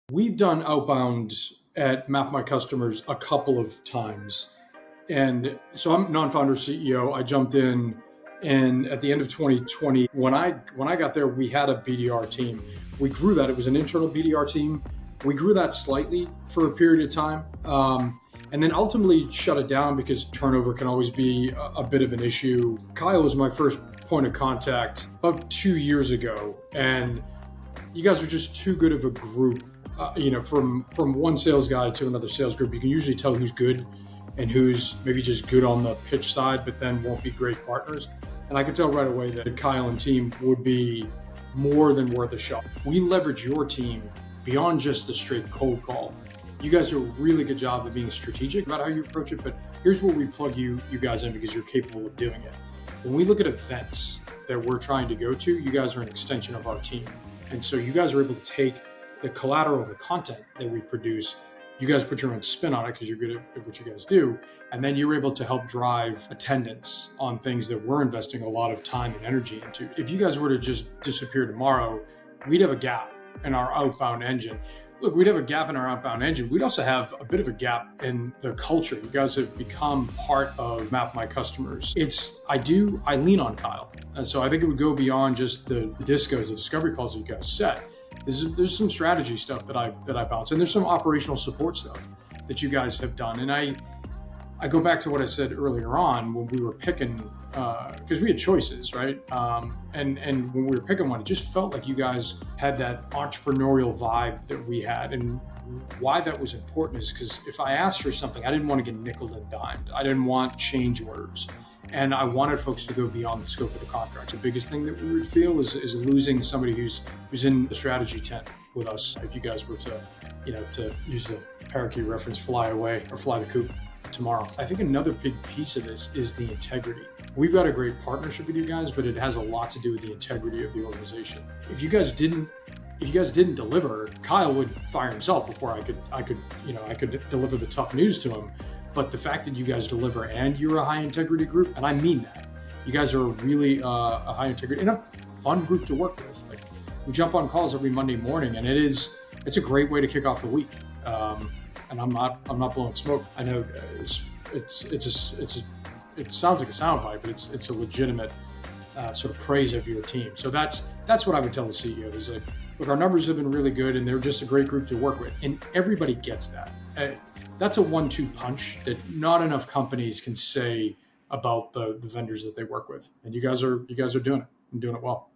We've done outbound at Map My Customers a couple of times. And so I'm non-founder CEO. I jumped in, and at the end of 2020, when I got there, we had a BDR team. We grew that. It was an internal BDR team. We grew that slightly for a period of time, and then ultimately shut it down because turnover can always be a bit of an issue. Kyle was my first point of contact about 2 years ago, and you guys are just too good of a group. From one sales guy to another sales group, you can usually tell who's good and who's maybe just good on the pitch side, but then won't be great partners. And I could tell right away that Kyle and team would be more than worth a shot. We leverage your team beyond just the straight cold call. You guys do a really good job of being strategic about how you approach it, but here's where we plug you guys in because you're capable of doing it. When we look at events that we're trying to go to, you guys are an extension of our team. And so you guys are able to take the collateral, the content that we produce, you guys put your own spin on it because you're good at what you guys do. And then you're able to help drive attendance on things that we're investing a lot of time and energy into. If you guys were to just disappear tomorrow, we'd have a gap in our outbound engine. Look, we'd have a gap in our outbound engine. We'd also have a bit of a gap in the culture. You guys have become part of Map My Customers. I lean on Kyle. And so I think it would go beyond just the discos, the discovery calls that you guys set. There's some strategy stuff that I bounce, and there's some operational support stuff that you guys have done. And I go back to what I said earlier on when we were picking, because we had choices, right? And when we were picking one, it just felt like you guys had that entrepreneurial vibe that we had. And why that was important is because if I asked for something, I didn't want to get nickeled and dimed. I didn't want change orders. And I wanted folks to go beyond the scope of the contract. The biggest thing that we would feel is losing somebody who's in the strategy tent with us. If you guys were to use the Parakeet reference, fly away or fly the coop tomorrow. I think another big piece of this is the integrity. We've got a great partnership with you guys, but it has a lot to do with the integrity of the organization. If you guys didn't deliver, Kyle would fire himself before I could deliver the tough news to him. But the fact that you guys deliver and you're a high integrity group, and I mean that, you guys are really a high integrity and a fun group to work with. Like, we jump on calls every Monday morning, and it's a great way to kick off the week. And I'm not blowing smoke. I know it sounds like a soundbite, but it's a legitimate sort of praise of your team. So that's what I would tell the CEO is like, look, our numbers have been really good, and they're just a great group to work with, and everybody gets that. That's a 1-2 punch that not enough companies can say about the vendors that they work with. And you guys are doing it and doing it well.